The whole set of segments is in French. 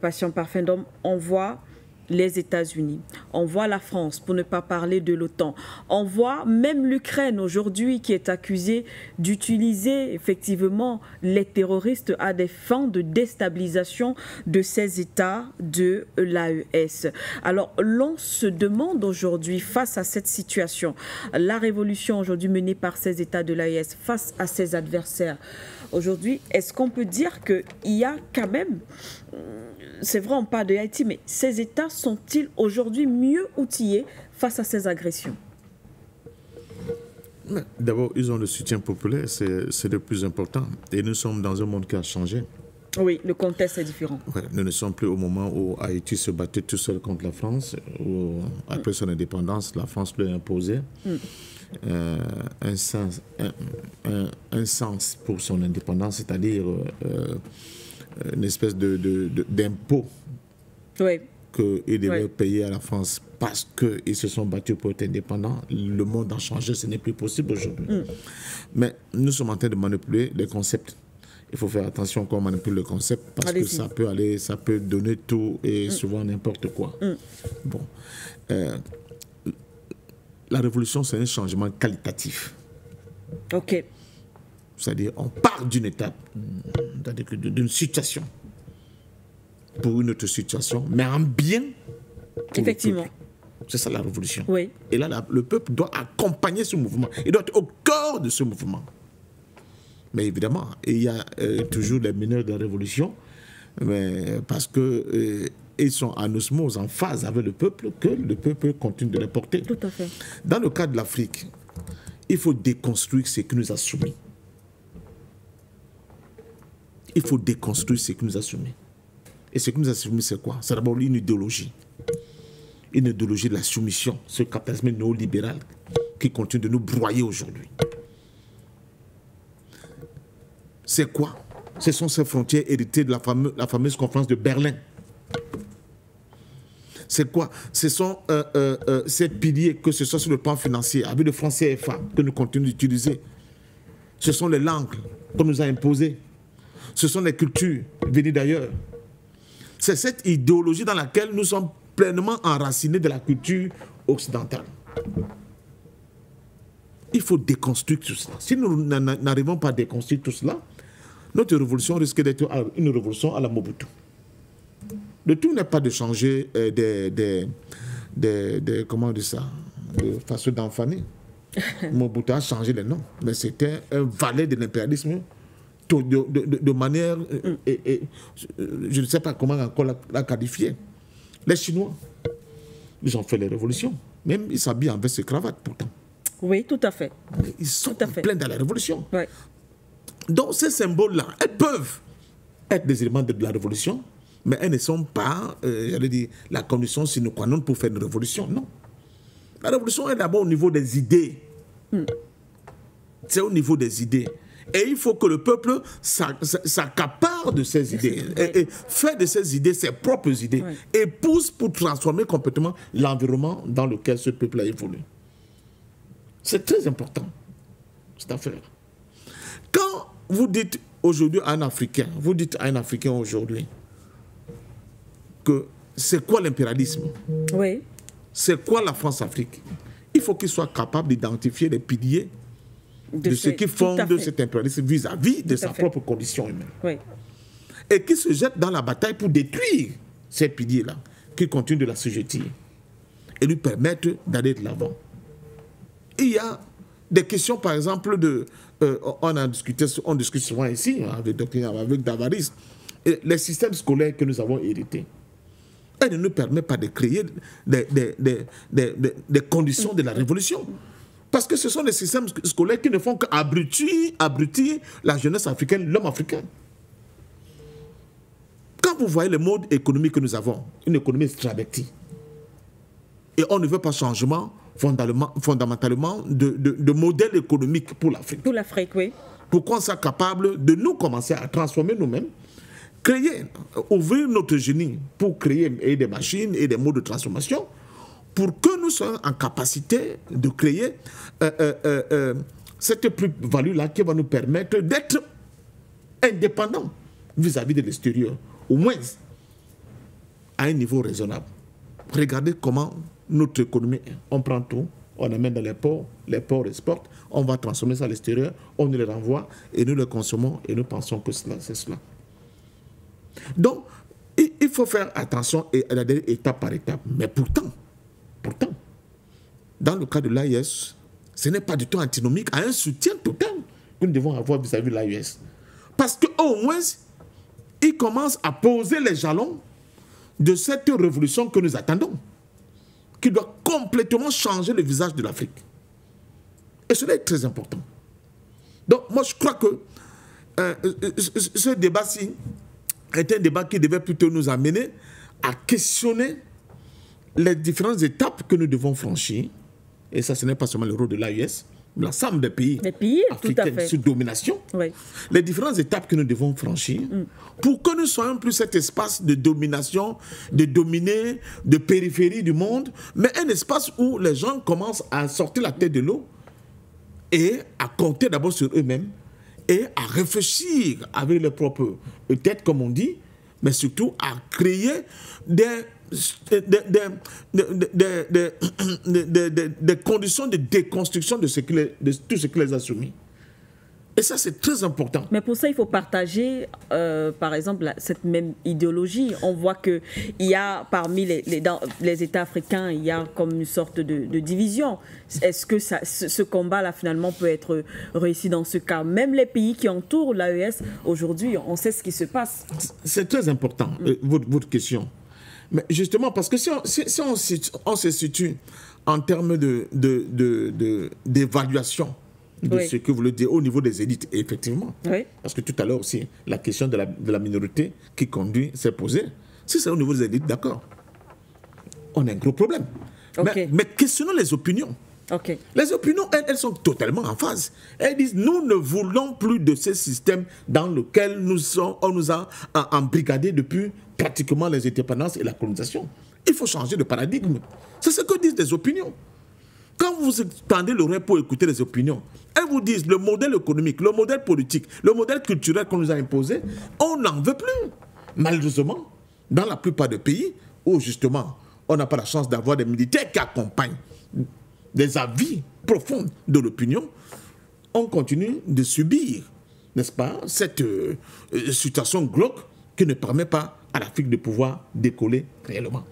Passion Parfum d'Homme, on voit les États-Unis, on voit la France, pour ne pas parler de l'OTAN. On voit même l'Ukraine aujourd'hui qui est accusée d'utiliser effectivement les terroristes à des fins de déstabilisation de ces États de l'AES. Alors l'on se demande aujourd'hui face à cette situation, la révolution aujourd'hui menée par ces États de l'AES face à ses adversaires, aujourd'hui, est-ce qu'on peut dire qu'il y a quand même, c'est vrai on parle de Haïti, mais ces États sont-ils aujourd'hui mieux outillés face à ces agressions? D'abord, ils ont le soutien populaire, c'est le plus important. Et nous sommes dans un monde qui a changé. Oui, le contexte est différent. Ouais, nous ne sommes plus au moment où Haïti se battait tout seul contre la France, où après son indépendance, la France lui a imposé un sens pour son indépendance, c'est-à-dire une espèce d'impôt qu'ils devaient payer à la France parce qu'ils se sont battus pour être indépendants. Le monde a changé, ce n'est plus possible aujourd'hui. Mais nous sommes en train de manipuler les concepts. Il faut faire attention quand on manipule le concept parce que ça peut donner tout et souvent n'importe quoi. Bon. La révolution, c'est un changement qualitatif. Ok. C'est-à-dire, on part d'une étape, d'une situation pour une autre situation, mais en bien. Effectivement. C'est ça la révolution. Oui. Et là, le peuple doit accompagner ce mouvement. Il doit être au cœur de ce mouvement. Mais évidemment, il y a toujours les meneurs de la révolution, mais parce que ils sont en osmose, en phase avec le peuple, que le peuple continue de les porter. Tout à fait. Dans le cas de l'Afrique, il faut déconstruire ce qui nous a soumis. Il faut déconstruire ce qui nous a soumis. Et ce qui nous a soumis, c'est quoi? C'est d'abord une idéologie. Une idéologie de la soumission, ce capitalisme néolibéral qui continue de nous broyer aujourd'hui. C'est quoi? Ce sont ces frontières héritées de la fameuse conférence de Berlin. C'est quoi? Ce sont ces piliers, que ce soit sur le plan financier, avec le franc CFA que nous continuons d'utiliser. Ce sont les langues qu'on nous a imposées. Ce sont les cultures venues d'ailleurs. C'est cette idéologie dans laquelle nous sommes pleinement enracinés de la culture occidentale. Il faut déconstruire tout cela. Si nous n'arrivons pas à déconstruire tout cela, notre révolution risque d'être une révolution à la Mobutu. Le tout n'est pas de changer comment on dit ça, de façon d'enfanner. Mobutu a changé les noms, mais c'était un valet de l'impérialisme de manière, je ne sais pas comment encore la qualifier. Les Chinois, ils ont fait les révolutions. Même ils s'habillent en veste et cravate pourtant. Oui, tout à fait. Ils sont pleins de la révolution. Ouais. Donc ces symboles-là, elles peuvent être des éléments de la révolution, mais elles ne sont pas, j'allais dire, la condition sine qua non pour faire une révolution. Non. La révolution est d'abord au niveau des idées. C'est au niveau des idées. Et il faut que le peuple s'accapare de ces idées et fait de ces idées ses propres idées et pousse pour transformer complètement l'environnement dans lequel ce peuple a évolué. C'est très important, cette affaire. Quand vous dites aujourd'hui à un Africain, aujourd'hui que c'est quoi l'impérialisme? Oui. C'est quoi la France-Afrique? Il faut qu'il soit capable d'identifier les piliers de ce qui fonde cet impérialisme vis-à-vis de sa propre condition humaine. Oui. Et qui se jette dans la bataille pour détruire ces piliers-là, qui continuent de la sujetir et lui permettre d'aller de l'avant. Il y a des questions, par exemple, on discute souvent ici avec Davaris, les systèmes scolaires que nous avons hérités. Elle ne nous permet pas de créer des conditions de la révolution. Parce que ce sont des systèmes scolaires qui ne font qu'abrutir la jeunesse africaine, l'homme africain. Quand vous voyez le mode économique que nous avons, une économie extravertie, et on ne veut pas changement fondamentalement de modèle économique pour l'Afrique. Pour l'Afrique, oui. Pour qu'on soit capable de nous commencer à transformer nous-mêmes, ouvrir notre génie pour créer des machines et des modes de transformation, pour que nous soyons en capacité de créer cette plus-value-là qui va nous permettre d'être indépendants vis-à-vis de l'extérieur. Au moins, à un niveau raisonnable. Regardez comment notre économie, on prend tout, on amène dans les ports exportent, on va transformer ça à l'extérieur, on nous les renvoie et nous le consommons et nous pensons que c'est cela. Donc, il faut faire attention et aller étape par étape. Mais pourtant, dans le cas de l'AES, ce n'est pas du tout antinomique à un soutien total que nous devons avoir vis-à-vis de l'AES. Parce qu'au moins, il commence à poser les jalons de cette révolution que nous attendons, qui doit complètement changer le visage de l'Afrique. Et cela est très important. Donc, moi, je crois que ce débat-ci est un débat qui devait plutôt nous amener à questionner les différentes étapes que nous devons franchir. Et ça, ce n'est pas seulement le rôle de l'AES, mais l'ensemble des pays africains sous domination. Oui. Les différentes étapes que nous devons franchir pour que nous ne soyons plus cet espace de domination, de dominer, de périphérie du monde, mais un espace où les gens commencent à sortir la tête de l'eau et à compter d'abord sur eux-mêmes et à réfléchir avec leur propre tête, comme on dit, mais surtout à créer des conditions de déconstruction de tout ce qui les a soumis. Et ça, c'est très important. Mais pour ça, il faut partager, par exemple, cette même idéologie. On voit qu'il y a parmi les États africains, il y a comme une sorte de division. Est-ce que ce combat-là, finalement, peut être réussi dans ce cas? Même les pays qui entourent l'AES, aujourd'hui, on sait ce qui se passe. C'est très important, votre question. Mais justement, parce que si on se situe en termes d'évaluation de ce que vous voulez dire au niveau des élites, effectivement, parce que tout à l'heure aussi, la question de la minorité qui conduit s'est posée. Si c'est au niveau des élites, d'accord, on a un gros problème. Mais questionnons les opinions. Les opinions, elles sont totalement en phase. Elles disent, nous ne voulons plus de ce système dans lequel on nous a embrigadés depuis pratiquement les indépendances et la colonisation. Il faut changer de paradigme. C'est ce que disent les opinions. Quand vous tendez l'oreille pour écouter les opinions, elles vous disent le modèle économique, le modèle politique, le modèle culturel qu'on nous a imposé, on n'en veut plus. Malheureusement, dans la plupart des pays où justement on n'a pas la chance d'avoir des militaires qui accompagnent des avis profonds de l'opinion, on continue de subir, n'est-ce pas, cette situation glauque qui ne permet pas à l'Afrique de pouvoir décoller réellement.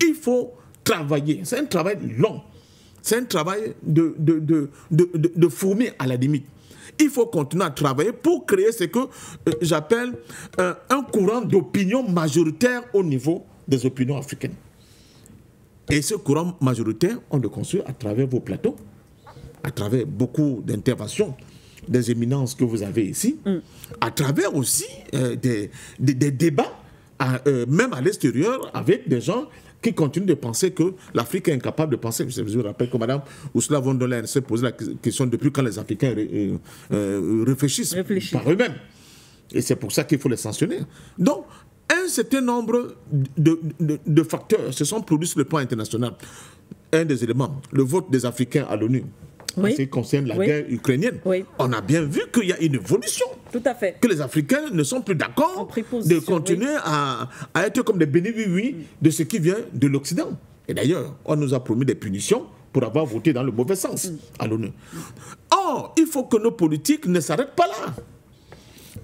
Il faut travailler, c'est un travail long, c'est un travail de fourmi à la limite. Il faut continuer à travailler pour créer ce que j'appelle un courant d'opinion majoritaire au niveau des opinions africaines. Et ce courant majoritaire, on le construit à travers vos plateaux, à travers beaucoup d'interventions des éminences que vous avez ici, à travers aussi des débats, même à l'extérieur, avec des gens qui continuent de penser que l'Afrique est incapable de penser. Je vous rappelle que Mme Ursula von der Leyen s'est posé la question depuis quand les Africains réfléchissent par eux-mêmes. Et c'est pour ça qu'il faut les sanctionner. Donc, un certain nombre de facteurs se sont produits sur le plan international. Un des éléments, le vote des Africains à l'ONU, en ce qui concerne la guerre ukrainienne, on a bien vu qu'il y a une évolution. Tout à fait. Que les Africains ne sont plus d'accord de continuer à être comme des bénéficiaires de ce qui vient de l'Occident. Et d'ailleurs, on nous a promis des punitions pour avoir voté dans le mauvais sens à l'ONU. Or, il faut que nos politiques ne s'arrêtent pas là.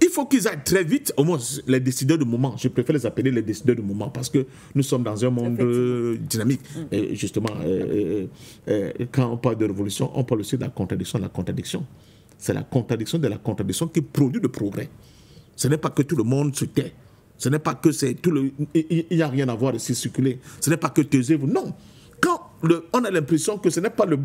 Il faut qu'ils aillent très vite, au moins les décideurs de moment. Je préfère les appeler les décideurs de moment parce que nous sommes dans un monde dynamique. Et justement, quand on parle de révolution, on parle aussi de la contradiction. La contradiction, c'est la contradiction de la contradiction qui produit le progrès. Ce n'est pas que tout le monde se tait. Ce n'est pas que c'est tout le... Il n'y a rien à voir ici circuler. Ce n'est pas que taisez-vous. Non. Quand on a l'impression que ce n'est pas la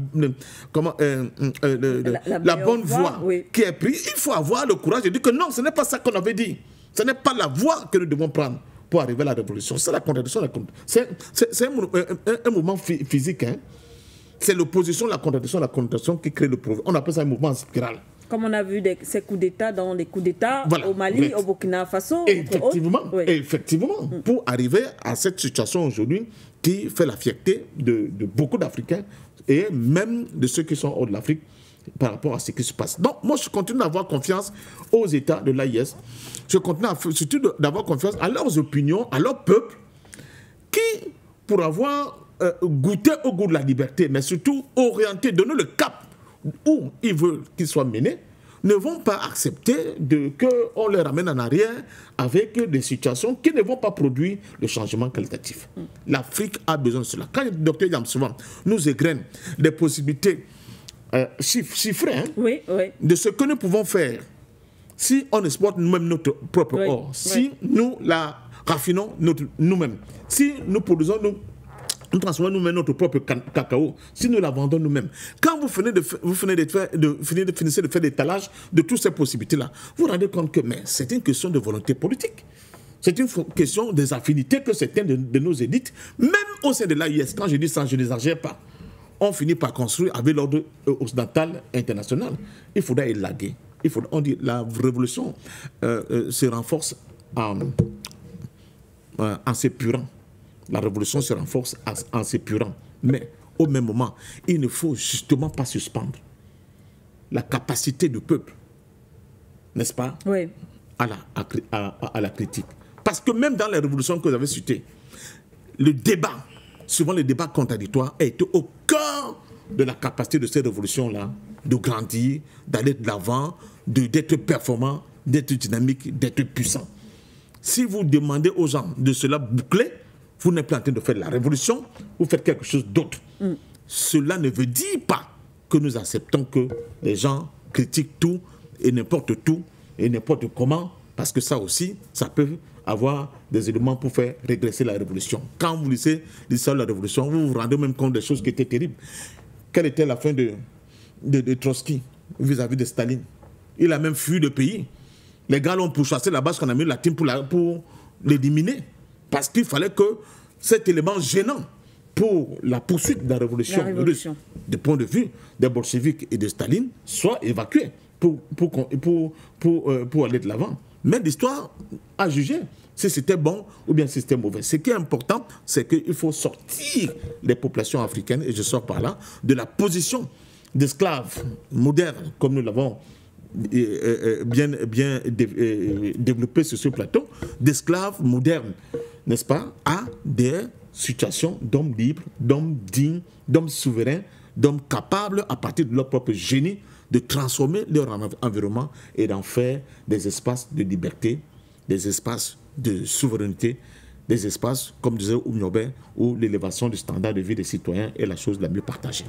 bonne voie qui est prise, il faut avoir le courage de dire que non, ce n'est pas ça qu'on avait dit. Ce n'est pas la voie que nous devons prendre pour arriver à la révolution. C'est la contradiction. C'est un mouvement physique. Hein. C'est l'opposition, la contradiction qui crée le progrès. On appelle ça un mouvement en spirale. Comme on a vu ces coups d'État dans les coups d'État au Mali, au Burkina Faso. Effectivement, pour arriver à cette situation aujourd'hui qui fait la fierté de beaucoup d'Africains et même de ceux qui sont hors de l'Afrique par rapport à ce qui se passe. Donc, moi, je continue d'avoir confiance aux États de l'AIS. Je continue surtout d'avoir confiance à leurs opinions, à leur peuple, pour avoir goûté au goût de la liberté, mais surtout orienter, donner le cap où ils veulent qu'ils soient menés, ne vont pas accepter qu'on les ramène en arrière avec des situations qui ne vont pas produire le changement qualitatif. L'Afrique a besoin de cela. Quand le docteur Yam souvent nous égrène des possibilités chiffrées de ce que nous pouvons faire si on exporte nous-mêmes notre propre or, si nous la raffinons nous-mêmes, si nous produisons nous transformons nous-mêmes notre propre cacao, si nous la vendons nous-mêmes. Quand vous finissez de faire l'étalage de toutes ces possibilités-là, vous vous rendez compte que c'est une question de volonté politique. C'est une question des affinités que certains de nos élites, même au sein de l'AIS, quand je dis ça, je n'exagère pas, on finit par construire avec l'ordre occidental international. Il faudra élaguer. On dit la révolution se renforce en s'épurant. La révolution se renforce en s'épurant. Mais au même moment, il ne faut justement pas suspendre la capacité du peuple, n'est-ce pas, à la critique. Parce que même dans les révolutions que vous avez citées, le débat, souvent le débat contradictoire, a été au cœur de la capacité de ces révolutions-là, de grandir, d'aller de l'avant, d'être performant, d'être dynamique, d'être puissant. Si vous demandez aux gens de cela boucler, vous n'êtes plus en train de faire de la révolution, vous faites quelque chose d'autre. Cela ne veut dire pas que nous acceptons que les gens critiquent tout et n'importe comment, parce que ça aussi, ça peut avoir des éléments pour faire régresser la révolution. Quand vous lisez l'histoire de la révolution, vous vous rendez même compte des choses qui étaient terribles. Quelle était la fin de Trotsky vis-à-vis de Staline? Il a même fui le pays. Les gars l'ont pourchassé là-bas, qu'on a mis la team pour l'éliminer. Parce qu'il fallait que cet élément gênant pour la poursuite de la révolution russe, du point de vue des bolcheviks et de Staline, soit évacué pour aller de l'avant. Mais l'histoire a jugé si c'était bon ou bien si c'était mauvais. Ce qui est important, c'est qu'il faut sortir les populations africaines, et je sors par là, de la position d'esclaves modernes, comme nous l'avons bien développé sur ce plateau, d'esclaves modernes, n'est-ce pas, à des situations d'hommes libres, d'hommes dignes, d'hommes souverains, d'hommes capables, à partir de leur propre génie, de transformer leur environnement et d'en faire des espaces de liberté, des espaces de souveraineté, des espaces, comme disait Oumyobé, où l'élévation du standard de vie des citoyens est la chose la mieux partagée.